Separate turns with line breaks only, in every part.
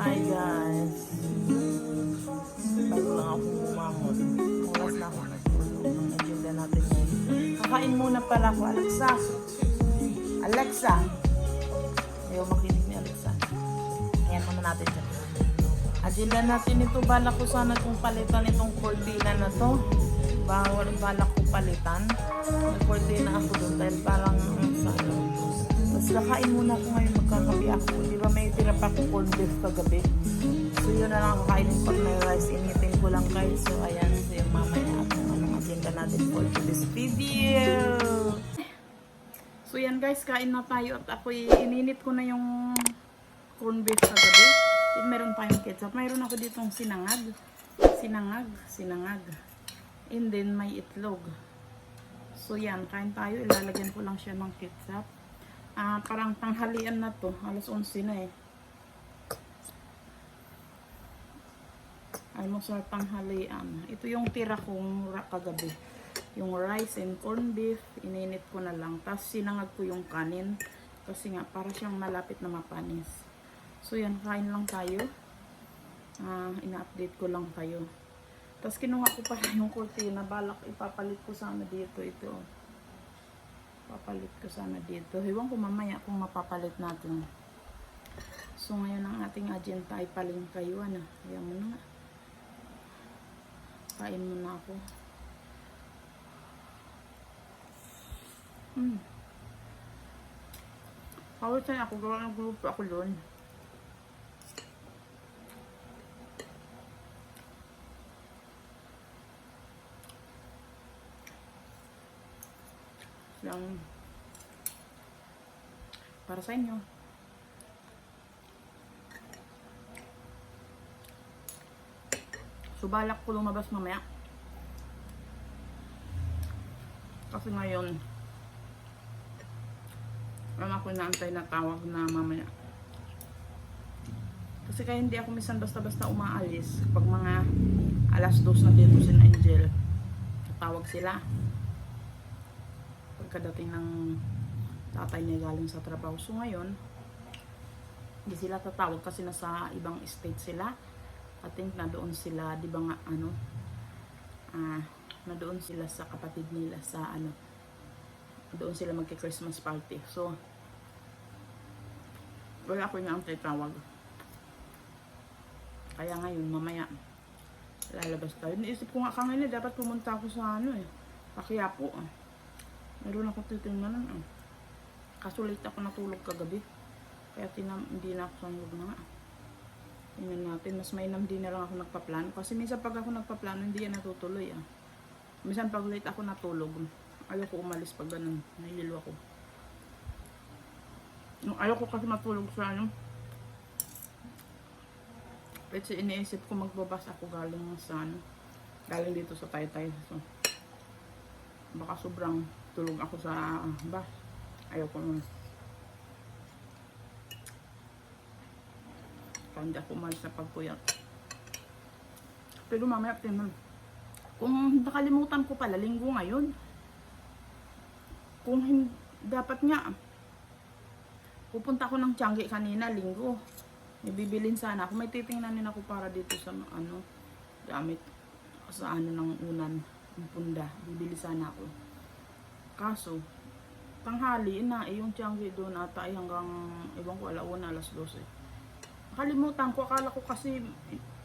Hi guys. Bago lang ako bumangon. Oras na ako nagtulog. Ang agenda natin. Kakain muna pala ako. Alexa. Alexa. Ayaw makinig ni Alexa. Ayan muna natin dyan. Agenda natin ito. Balak ko sana kung palitan itong cortina na to. Balak ko palitan. Nag-cortina ako doon dahil parang ano. Tapos kakain muna ako ngayon, magkakabi ako. Di ba may tira pa akong corned beef kagabi? So yun na lang kakainin pag may rice. Initin ko lang guys. So ayan, so yung mamaya ako. Anong agenda natin for this video? So yan guys, kain na tayo. At ako ininit ko na yung corned beef kagabi. Meron pa yung ketchup. Mayroon ako ditong sinangag. Sinangag. And then may itlog. So yan, kain tayo. Ilalagyan ko lang siya ng ketchup. Parang tanghalian na to. Alas 11 na eh. Almusal tanghalian. Ito yung tira kong kagabi. Yung rice and corned beef. Ininit ko na lang. Tapos sinangag ko yung kanin. Kasi nga, para siyang malapit na mapanis. So yan, kain lang tayo. Ina-update ko lang kayo. Tapos kinuha ko pala yung cortina. Balak ipapalit ko sana dito. Ito. Papalit ko sana dito. Hiwang ko mamaya kung mapapalit natin. So ngayon ang ating agenda ay palingkayuan. Ayan mo na nga. Kain mo na ako. Kawisan ako. Gawa ng grupo ako doon. Lang para sa inyo. So balak ko lumabas mamaya. Kasi ngayon ako inaantay na tawag na mamaya. Kasi kaya hindi ako minsan basta-basta umaalis. Pag mga alas 2 na dito si Angel, tawag sila. Pagkadating ng tatay niya galing sa trabaho. So ngayon, hindi sila tatawag kasi nasa ibang state sila. I think na doon sila, di ba nga na doon sila sa kapatid nila sa doon sila magki-Christmas party. So wala ako inaantay tawag. Kaya ngayon, mamaya lalabas tayo. Naisip ko nga kanina, dapat pumunta ako sa Paquiapo. Meron ako titingnan kaso late ako natulog kagabi. Kaya hindi na ako sanlog na nga. Tingnan natin. Mas mainam din na lang ako nagpaplano. Kasi minsan pag ako nagpaplano, hindi yan natutuloy. Minsan pag late ako natulog, ayaw ko umalis pag ganun. Nahihilo ako. Ayaw ko kasi matulog sa kasi iniisip ko magbabas ako galing sa galing dito sa Taytay. So, baka sobrang tulog ako sa bus. Ayaw ko naman. Kaya hindi ako umalis sa pagpuyat. Pero mamaya tingnan. Kung nakalimutan ko pala, linggo ngayon. Kung dapat nga, pupunta ako ng Tiangge kanina, linggo. May bibilin sana ako. May titingnan din ako para dito sa gamit sa ng unan, ng punda. Bibili sana ako. Kaso, tanghali na yung Tiangge doon ata ay hanggang, ibang ko, alauna, alas 12. Nakalimutan ko, akala ko kasi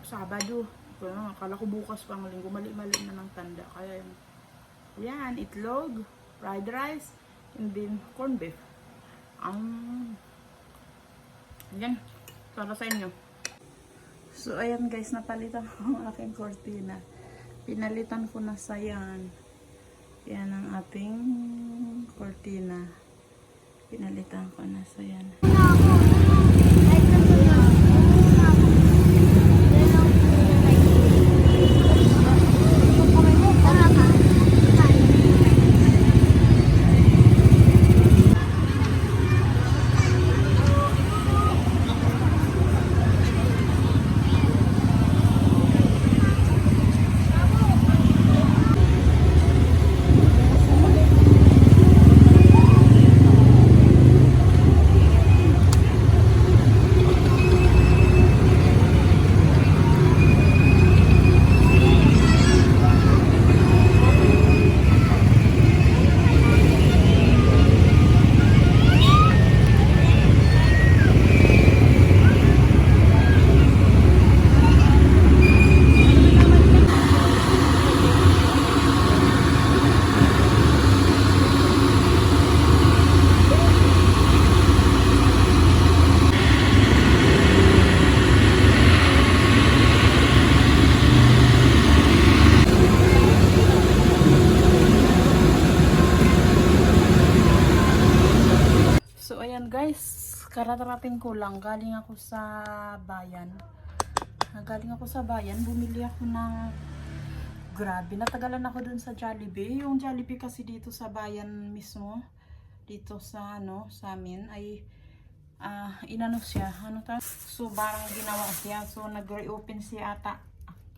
Sabado. Akala ko bukas pang linggo, mali-mali na ng tanda. Kaya yan, itlog, fried rice, and then corned beef. Yan, para sa inyo. So ayan guys, napalitan ko ang aking cortina. Pinalitan ko na sa yan. Yan ang ating cortina. Pinalitan ko na sa yan. kakarating ko lang. Galing ako sa bayan. Bumili ako ng... Grabe, natagalan ako dun sa Jollibee. Yung Jollibee kasi dito sa bayan mismo, dito sa sa amin, ay inano siya. So, parang ginawa siya. So, nag-reopen siya ata.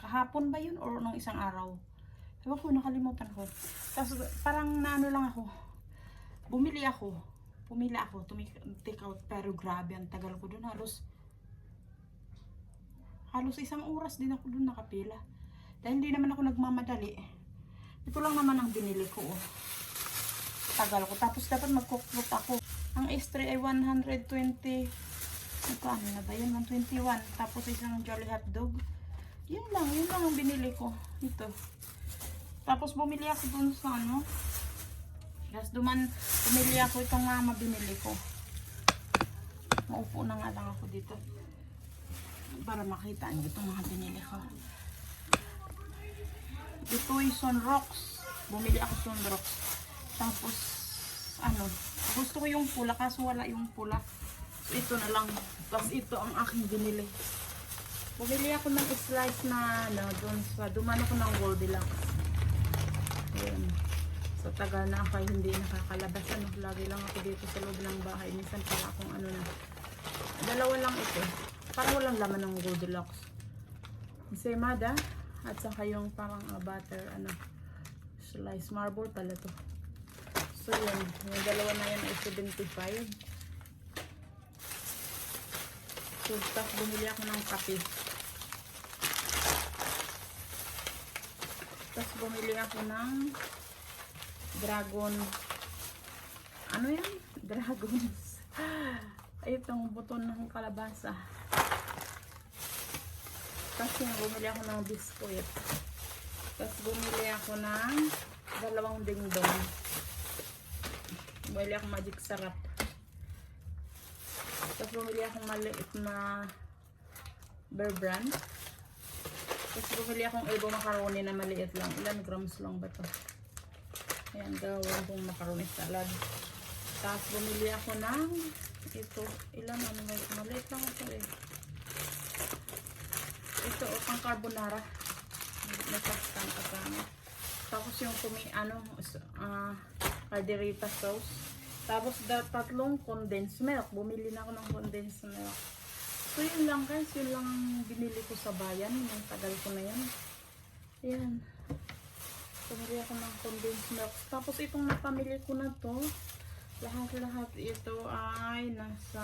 Kahapon ba yun? Or nung isang araw? Ewan ko, nakalimutan ko. Tapos, parang naano lang ako. Pumili ako, take out, pero grabe, ang tagal ko dun. Halos isang oras din ako dun nakapila. Dahil hindi naman ako nagmamadali. Ito lang naman ang binili ko. Tagal ko. Tapos dapat mag-cook ako. Ang S3 ay 120. Ano na ba yun? 121. Tapos isang Jolly Hotdog. Yun lang ang binili ko. Ito. Tapos bumili ako dun sa Tapos bumili ako itong binili ko. Maupo na nga lang ako dito. Para makita niyo itong mga binili ko. Ito ay Sunrocks. Bumili ako Sunrocks. Tapos, gusto ko yung pula, kaso wala yung pula. So, ito na lang. Tapos, ito ang aking binili. Bumili ako ng slice na, duman ako ng Goldilocks. Ayan. So, tagal na ako, hindi nakakalabas. Lagi lang ako dito sa loob ng bahay. Minsan pala akong dalawa lang ito. Parang walang laman ng Goldilocks. Ensaymada. At saka yung parang butter, slice marble pala to. So, yun. Yung dalawa na yan ay 75. So, tapos bumili ako ng kape. Tapos bumili ako ng dragon. Ano yan? Dragons. Ay, itong buton ng kalabasa. Tapos bumili ako ng biskuit. Tapos bumili ako ng 2 dingdong. Bumili ako magic sarap. Tapos bumili ako maliit na Bear Brand. Tapos bumili akong elbow macaroni na maliit lang. Ilan grams lang ba to? Ayan, gawin kong macaroni salad. Tapos bumili ako ng ito. Ilan maliit lang ito eh. Ito, pang carbonara. May pastan kasama. Tapos yung calderita sauce. Tapos 3 condensed milk. Bumili na ako ng condensed milk. So yun lang guys. Yun lang ang binili ko sa bayan. Yung tagal ko na yan. Ayan. Bumili ako ng condensed milk. Tapos itong napamili ko na to. Lahat ito ay nasa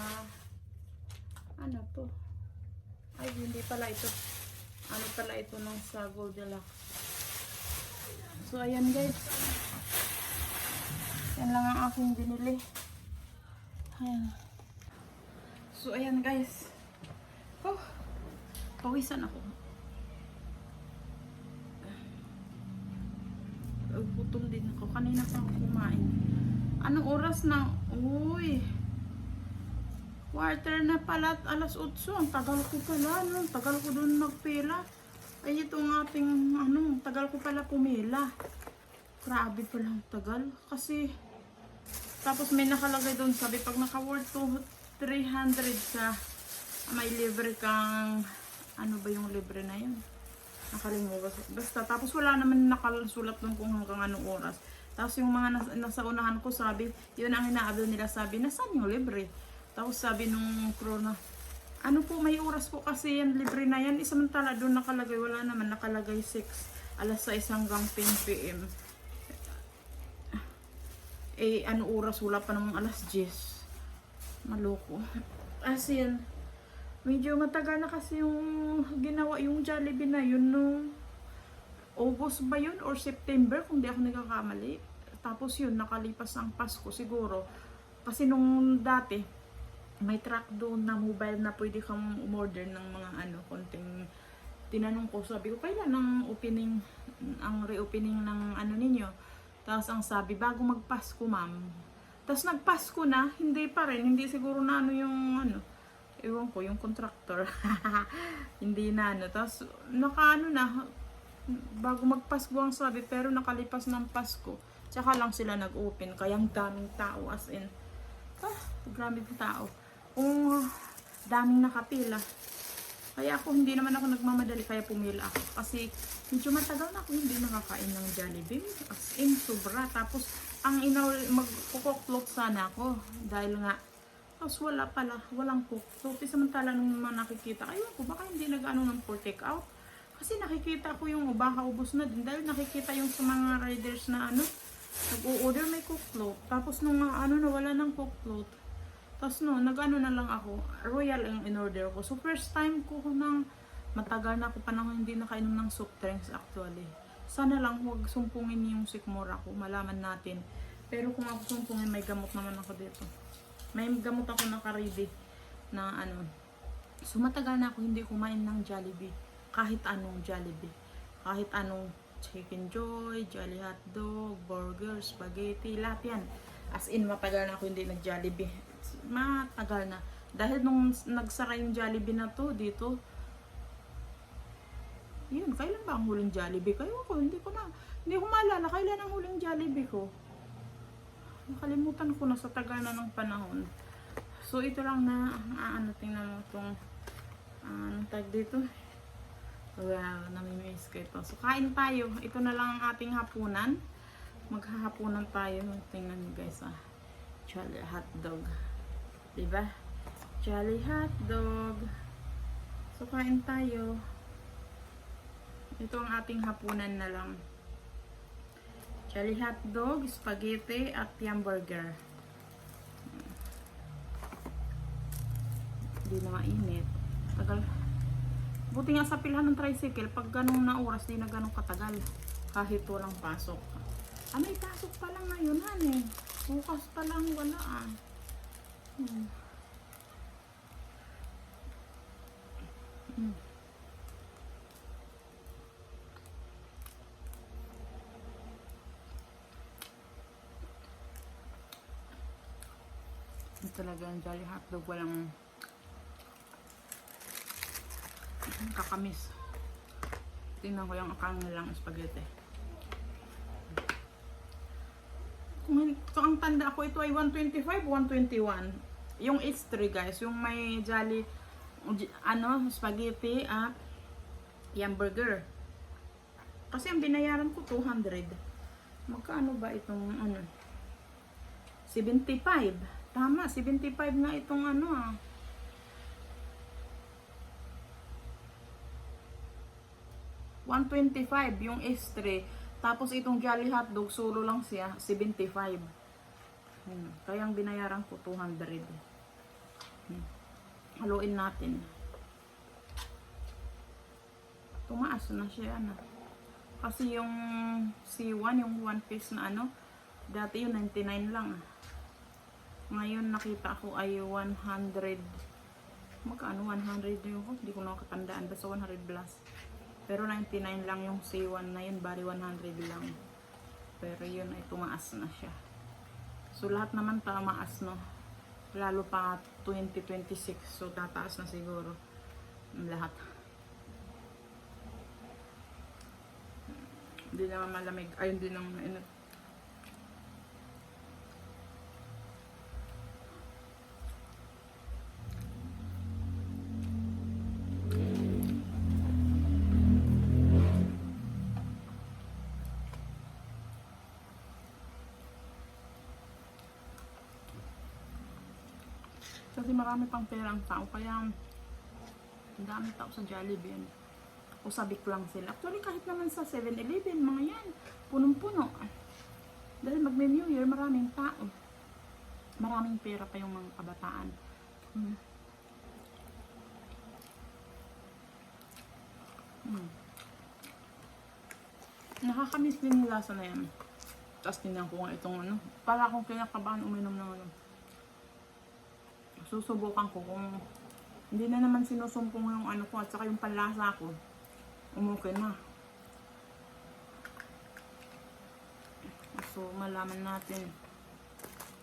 to? Ay, hindi pala ito. Pala ito ng sa Goldilocks. So, ayan guys. Yan lang ang aking binili. Ayan. So, ayan guys. Oh, pawisan ako. Gutom din ako. Kanina pa ako kumain. Anong oras na? Uy! Quarter na pala at 8:00. Ang tagal ko pala, tagal ko doon magpila. Ay, ito ang ating, tagal ko pala pumila. Grabe pala ang tagal. Kasi, tapos may nakalagay doon, sabi, pag naka-worth to 300 sa, may libre kang, ba yung libre na yun? Nakalimutan. Basta, tapos wala naman nakasulat doon kung hanggang anong oras. Tapos yung mga nasa unahan ko, sabi, yun ang inaabot nila, sabi, nasaan yung libre? Tapos sabi nung crew na, may oras po kasi yan, libre na yan. Samantala doon nakalagay, wala naman, nakalagay 6, alas 6 hanggang 10 PM. Oras, wala pa namang alas 10. Maloko. As in, medyo matagal na kasi yung ginawa yung Jollibee na yun, August ba yun or September kung di ako nagkakamali. Tapos yun, nakalipas ang Pasko siguro. Kasi nung dati, may track doon na mobile na pwede kang umorder ng mga konting, tinanong ko, sabi ko, kailan ang reopening ng ninyo? Tapos ang sabi, bago magpasko ma'am. Tapos nagpasko na, hindi pa rin, hindi siguro na yung ewan ko, yung contractor. Hindi na Tapos na, bago magpasko ang sabi, pero nakalipas ng Pasko, tsaka lang sila nag-open, kaya ang daming tao, as in, grabe yung tao. kung daming nakapila. Kaya ako, hindi naman ako nagmamadali, kaya pumila ako. Kasi medyo matagal na ako hindi nakakain ng Jollibee. As in, sobra. Tapos, ang magkukoklot sana ako. Dahil nga, tapos wala pala, walang cookload. Samantala nung mga nakikita, ayun ko, baka hindi nag-ano ng for take out. Kasi nakikita ko yung baka ubos na din. Dahil nakikita yung sa mga riders na ano, nag-o-order may cookload. Tapos nung nawala ng cookload. Tapos nag-ano na lang ako, royal ang in-order ko. So first time ko nang matagal na ako pa nang hindi nakainom ng soft drinks actually. Sana lang huwag sumpungin yung sikmura ko, malaman natin. Pero kung ako sumpungin, may gamot naman ako dito. May gamot ako naka-ready na ano. So matagal na ako hindi kumain ng Jollibee. Kahit anong Jollibee. Kahit anong Chicken Joy, Jolly Hotdog, burger, spaghetti, lahat yan. As in, matagal na ako hindi nag-Jollibee. Matagal na. Dahil nung nagsara yung Jollibee na to dito, yun, kailan ba ang huling Jollibee? Kayo ko, hindi ko maalala kailan ang huling Jollibee ko. Nakalimutan ko na sa tagal na ng panahon. So ito lang na tingnan mo itong anong tag dito. Wow, namimiss ko ito. So kain tayo. Ito na lang ang ating hapunan. Maghahapunan tayo. Tingnan nyo guys Jolly Hotdog. Diba? Jolly Hotdog. So kain tayo. Ito ang ating hapunan na lang. Jolly Hotdog, spaghetti, at hamburger. Hindi na mainit. Tagal. Buti nga sa pilahan ng tricycle, pag ganong na oras, di na ganong katagal. Kahit walang pasok. May pasok pa lang ngayon, honey. Bukas pa lang, wala Talaga ang Jolly Hotdog, walang kakamis. Tingnan ko yung akang nilang spaghetti. Kung ang tanda ko, ito ay 125, 121. Yung H3 guys, yung may Jolly spaghetti at hamburger. Kasi ang binayaran ko 200. Magkano ba itong 75. Tama, 75 nga itong 125 yung S3. Tapos itong Jolly Hotdog, solo lang siya, 75. Kaya ang binayaran ko 200. Haluin natin. Tumaas na siya Kasi yung C1, yung 1 piece na dati yung 99 lang. Ngayon nakita ko ay 100. Magkano 100 yung hindi ko nakatandaan, basta 100 plus. Pero 99 lang yung C1 na yun, bari 100 lang. Pero yun ay tumaas na siya. So lahat naman tamaas lalo pa 2026, so tataas na siguro lahat. Hindi naman malamig, ay hindi naman mainit. Kasi marami pang perang tao, kaya ang dami tao sa Jollibee yan. O sabik lang sila. Actually, kahit naman sa 7-Eleven, mga yan, punong-puno. Dahil magme-New Year, maraming tao. Maraming pera pa yung mga kabataan. Nakakamiss din yung lasa na yan. Tapos tingnan ko nga itong para akong kinakabahan uminom ng susubukan ko kung hindi na naman sinusumpong yung ko at saka yung panlasa ko. Okay na. So malaman natin.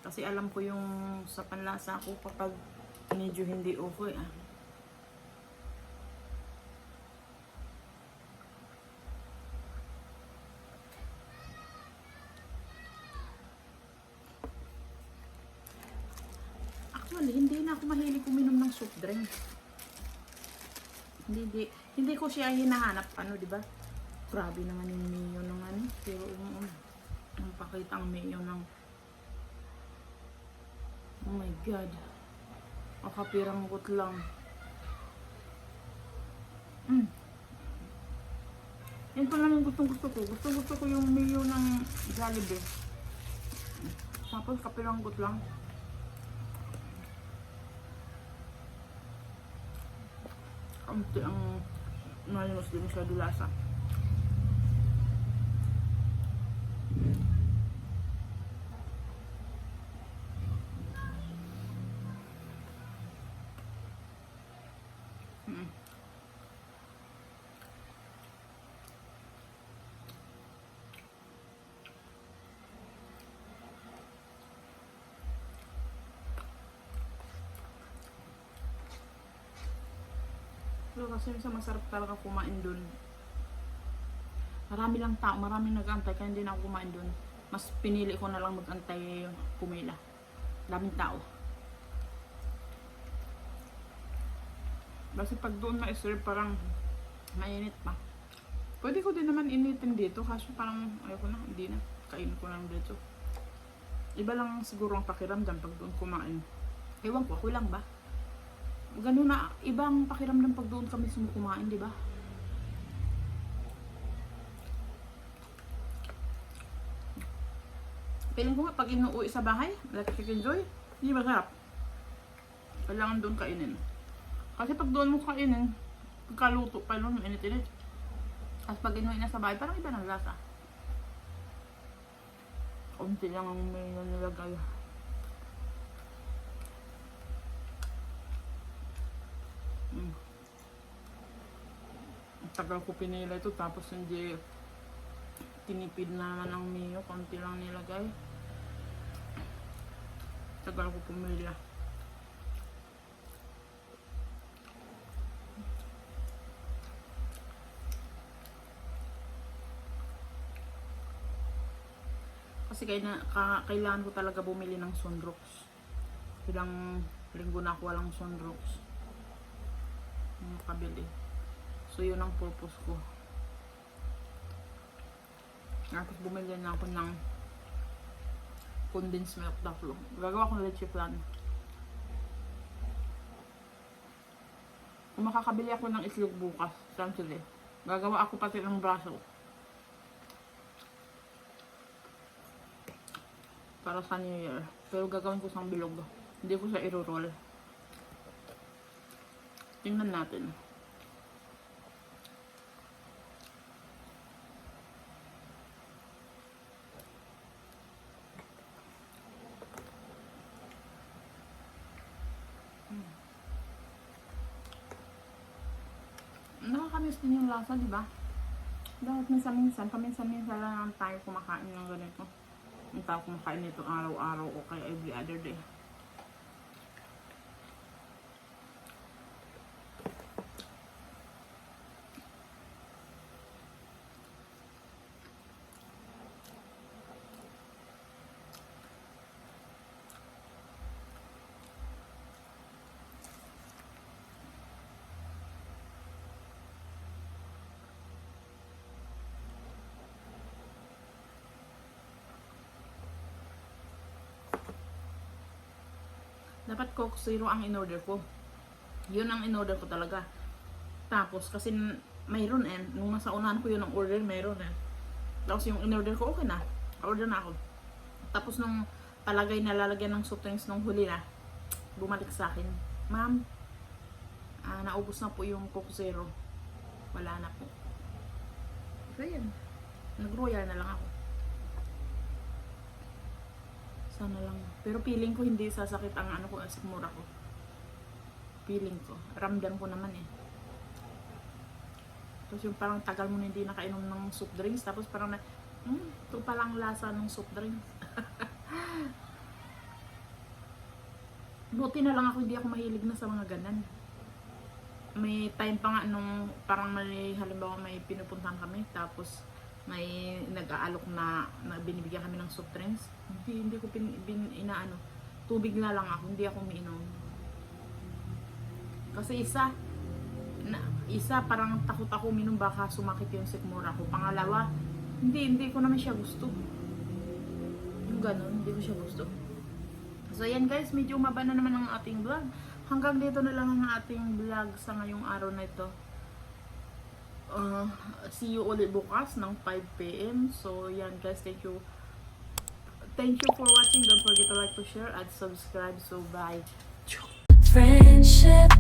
Kasi alam ko yung sa panlasa ko kapag medyo hindi okay Actually, hindi na ako mahilig uminom ng soft drink. Hindi ko siya hinahanap, ano, di ba? Grabe naman yung mayo ng ano. Pero yung pakita ang mayo ng, oh my god. Kapiranggot lang. Yan pa lang yung gustong-gusto ko. Gustong-gusto ko yung mayo ng Jollibee. Tapos kapiranggot lang. Kaunti ang malimos din sa dulasa. Pero kasi sa masarap talaga kumain dun. Marami lang tao, maraming nag-antay kaya hindi na ako kumain dun. Mas pinili ko na lang mag-antay pumila. Daming tao. Kasi pag doon ma-serve parang mainit pa. Pwede ko din naman initin dito kaso parang ayoko na, hindi na. Kainin ko lang dito. Iba lang siguro ang pakiramdam pag doon kumain. Ewan ko, ako lang ba? Ganun na, ibang pakiramdam pag doon kami kumain, di ba? Piling ko nga pag inuwi sa bahay, like Chicken Joy, hindi masarap. Kailangan doon kainin. Kasi pag doon mo kainin, pagkaluto pa nun, init-init. Tapos pag inuwi na sa bahay, parang iba ng lasa. Kunti lang ang may nilagay. Tagal ko pinila ito tapos hindi tinipid naman ang mayo, konti lang nilagay. Tagal ko pumila. Kasi kailangan ko talaga bumili ng sunrocks. Ilang linggo na ako walang sunrocks. Makabili. So yun ang purpose ko. Tapos bumili na ako ng condensed milk daplo. Gagawa ko ng leche flan. Kung makakabili ako ng islog bukas, Saturday, gagawa ako pati ng braso. Para sa New Year. Pero gagawin ko sang bilog. Hindi ko siya i-roll. Tingnan natin. Nakakamiss din yung lasa, di ba? Dahil minsan-minsan, paminsan-minsan lang tayo kumakain ng ganito. Yung tao kumakain nito araw-araw o kaya every other day. Dapat Coke Zero ang in-order ko. Yun ang in-order ko talaga. Tapos, kasi mayroon nung nasa unahan ko yun ang order, mayroon Tapos yung in-order ko, okay na. Order na ako. Tapos nung palagay na lalagyan ng soft drinks nung huli na, bumalik sa akin, ma'am, naubos na po yung Coke Zero. Wala na po. So yun. Nag-royal na lang ako. Sana lang. Pero feeling ko hindi sasakit ang ano ko, sikmura ko. Feeling ko. Ramdam ko naman Tapos yung parang tagal mo na hindi nakainom ng soft drinks. Tapos parang ito palang lasa ng soft drinks. Buti na lang ako, hindi ako mahilig na sa mga ganan. May time pa nga nung parang halimbawa may pinupuntahan kami. Tapos may nag-aalok na binibigyan kami ng soft drinks. Hindi ko inaano. tubig na lang ako, hindi ako umiinom. Kasi isa parang takot ako uminom, baka sumakit yung sikmura ko. Pangalawa, hindi ko naman siya gusto. Yung ganun, hindi ko siya gusto. So yan guys, medyo umaba na naman ang ating vlog. Hanggang dito na lang ang ating vlog sa ngayong araw na ito. See you ulit bukas ng 5 PM. So yan guys, thank you for watching. Don't forget to like, to share, and subscribe. So bye.
Friendship